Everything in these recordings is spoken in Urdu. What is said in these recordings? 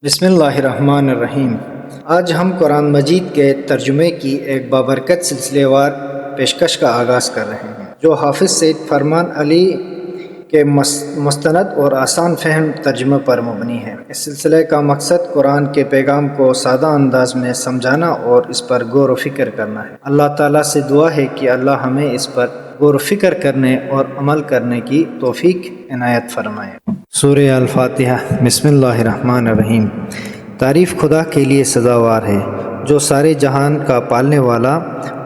بسم اللہ الرحمن الرحیم۔ آج ہم قرآن مجید کے ترجمے کی ایک بابرکت سلسلے وار پیشکش کا آغاز کر رہے ہیں، جو حافظ سید فرمان علی کے مستند اور آسان فہم ترجمے پر مبنی ہے۔ اس سلسلے کا مقصد قرآن کے پیغام کو سادہ انداز میں سمجھانا اور اس پر غور و فکر کرنا ہے۔ اللہ تعالیٰ سے دعا ہے کہ اللہ ہمیں اس پر غور و فکر کرنے اور عمل کرنے کی توفیق عنایت فرمائے۔ سورہ الفاتحہ۔ بسم اللہ الرحمن الرحیم۔ تعریف خدا کے لیے سزاوار ہے جو سارے جہان کا پالنے والا،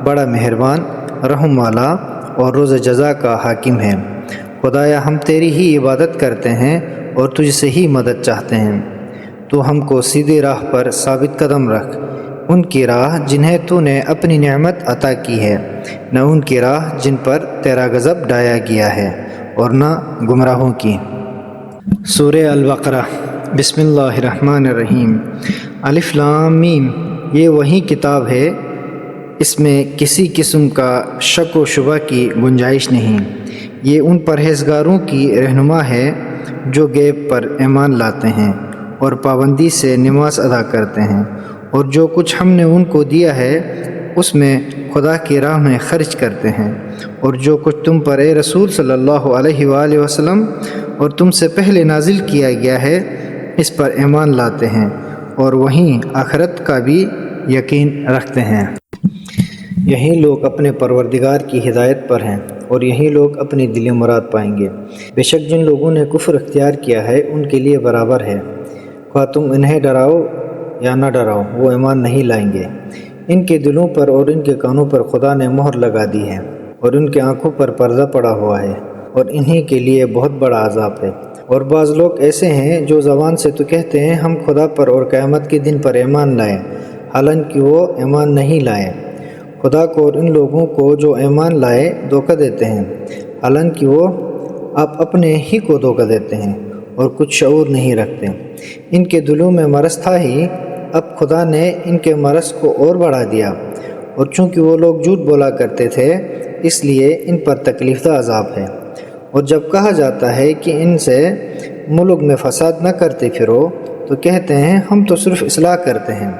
بڑا مہربان، رحم والا اور روز جزا کا حاکم ہے۔ خدایا، ہم تیری ہی عبادت کرتے ہیں اور تجھ سے ہی مدد چاہتے ہیں۔ تو ہم کو سیدھی راہ پر ثابت قدم رکھ، ان کی راہ جنہیں تو نے اپنی نعمت عطا کی ہے، نہ ان کی راہ جن پر تیرا غضب ڈھایا گیا ہے، اور نہ گمراہوں کی۔ سورہ البقرہ۔ بسم اللہ الرحمن الرحیم۔ الف لام میم۔ یہ وہی کتاب ہے، اس میں کسی قسم کا شک و شبہ کی گنجائش نہیں۔ یہ ان پرہیزگاروں کی رہنما ہے جو غیب پر ایمان لاتے ہیں اور پابندی سے نماز ادا کرتے ہیں، اور جو کچھ ہم نے ان کو دیا ہے اس میں خدا کی راہ میں خرچ کرتے ہیں، اور جو کچھ تم پر اے رسول صلی اللہ علیہ وآلہ وسلم اور تم سے پہلے نازل کیا گیا ہے اس پر ایمان لاتے ہیں، اور وہیں آخرت کا بھی یقین رکھتے ہیں۔ یہی لوگ اپنے پروردگار کی ہدایت پر ہیں، اور یہی لوگ اپنی دلی مراد پائیں گے۔ بے شک جن لوگوں نے کفر اختیار کیا ہے ان کے لیے برابر ہے، خواہ تم انہیں ڈراؤ یا نہ ڈراؤ، وہ ایمان نہیں لائیں گے۔ ان کے دلوں پر اور ان کے کانوں پر خدا نے مہر لگا دی ہے، اور ان کے آنکھوں پر پردہ پڑا ہوا ہے، اور انہی کے لیے بہت بڑا عذاب ہے۔ اور بعض لوگ ایسے ہیں جو زبان سے تو کہتے ہیں ہم خدا پر اور قیامت کے دن پر ایمان لائے، حالانکہ وہ ایمان نہیں لائے۔ خدا کو اور ان لوگوں کو جو ایمان لائے دھوکہ دیتے ہیں، حالانکہ وہ آپ اپنے ہی کو دھوکہ دیتے ہیں اور کچھ شعور نہیں رکھتے۔ ان کے دلوں میں مرض تھا ہی، اب خدا نے ان کے مرض کو اور بڑھا دیا، اور چونکہ وہ لوگ جھوٹ بولا کرتے تھے اس لیے ان پر تکلیف دہ عذاب ہے۔ اور جب کہا جاتا ہے کہ ان سے ملک میں فساد نہ کرتے پھرو، تو کہتے ہیں ہم تو صرف اصلاح کرتے ہیں۔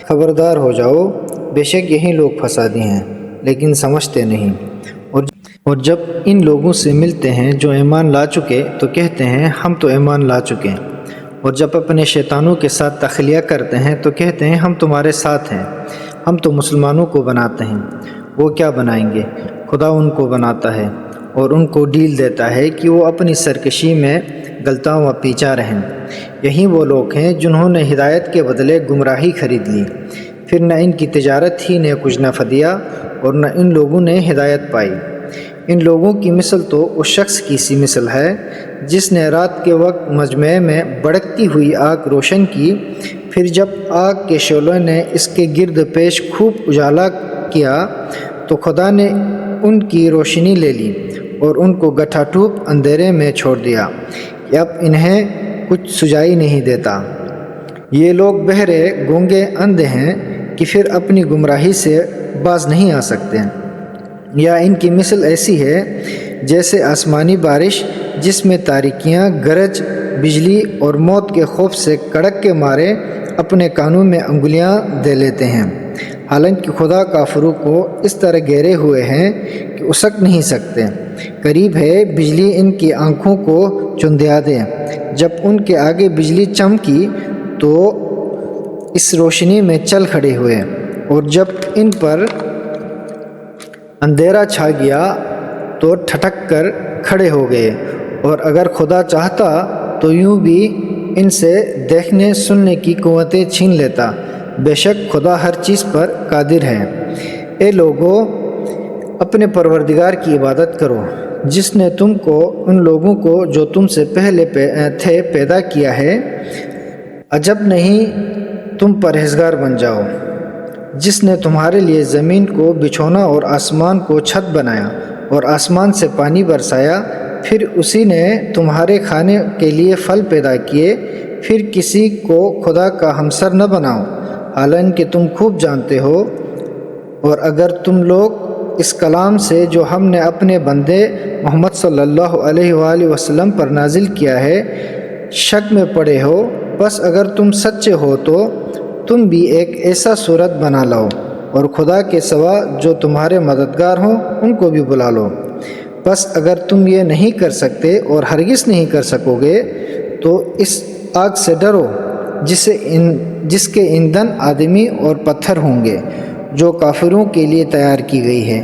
خبردار ہو جاؤ، بے شک یہی لوگ فسادی ہیں لیکن سمجھتے نہیں۔ اور جب ان لوگوں سے ملتے ہیں جو ایمان لا چکے تو کہتے ہیں ہم تو ایمان لا چکے، اور جب اپنے شیطانوں کے ساتھ تخلیہ کرتے ہیں تو کہتے ہیں ہم تمہارے ساتھ ہیں، ہم تو مسلمانوں کو بناتے ہیں۔ وہ کیا بنائیں گے؟ خدا ان کو بناتا ہے اور ان کو ڈیل دیتا ہے کہ وہ اپنی سرکشی میں غلطاں و پیچا رہیں۔ یہی وہ لوگ ہیں جنہوں نے ہدایت کے بدلے گمراہی خرید لی، پھر نہ ان کی تجارت ہی نے کچھ نفع دیا اور نہ ان لوگوں نے ہدایت پائی۔ ان لوگوں کی مثل تو اس شخص کی سی مثل ہے جس نے رات کے وقت مجمع میں بھڑکتی ہوئی آگ روشن کی، پھر جب آگ کے شعلوں نے اس کے گرد پیش خوب اجالا کیا تو خدا نے ان کی روشنی لے لی اور ان کو گٹھا ٹوپ اندھیرے میں چھوڑ دیا کہ اب انہیں کچھ سجائی نہیں دیتا۔ یہ لوگ بہرے، گونگے، اندھے ہیں کہ پھر اپنی گمراہی سے باز نہیں آ سکتے۔ یا ان کی مثل ایسی ہے جیسے آسمانی بارش جس میں تاریکیاں، گرج، بجلی اور موت کے خوف سے کڑک کے مارے اپنے کانوں میں انگلیاں دے لیتے ہیں، حالانکہ خدا کافروں کو اس طرح گھیرے ہوئے ہیں کہ اسک نہیں سکتے۔ قریب ہے بجلی ان کی آنکھوں کو چندیا دے۔ جب ان کے آگے بجلی چمکی تو اس روشنی میں چل کھڑے ہوئے، اور جب ان پر اندھیرا چھا گیا تو ٹھٹک کر کھڑے ہو گئے، اور اگر خدا چاہتا تو یوں بھی ان سے دیکھنے سننے کی قوتیں چھین لیتا۔ بے شک خدا ہر چیز پر قادر ہے۔ اے لوگو، اپنے پروردگار کی عبادت کرو جس نے تم کو ان لوگوں کو جو تم سے پہلے تھے پیدا کیا ہے۔ عجب نہیں تم پرہیزگار بن جاؤ، جس نے تمہارے لیے زمین کو بچھونا اور آسمان کو چھت بنایا اور آسمان سے پانی برسایا، پھر اسی نے تمہارے کھانے کے لیے پھل پیدا کیے۔ پھر کسی کو خدا کا ہمسر نہ بناؤ، حالانکہ تم خوب جانتے ہو۔ اور اگر تم لوگ اس کلام سے جو ہم نے اپنے بندے محمد صلی اللہ علیہ وآلہ وسلم پر نازل کیا ہے شک میں پڑے ہو بس اگر تم سچے ہو تو تم بھی ایک ایسا صورت بنا لاؤ اور خدا کے سوا جو تمہارے مددگار ہوں ان کو بھی بلا لو۔ بس اگر تم یہ نہیں کر سکتے اور ہرگز نہیں کر سکو گے تو اس آگ سے ڈرو جس کے ایندھن آدمی اور پتھر ہوں گے، جو کافروں کے لیے تیار کی گئی ہے۔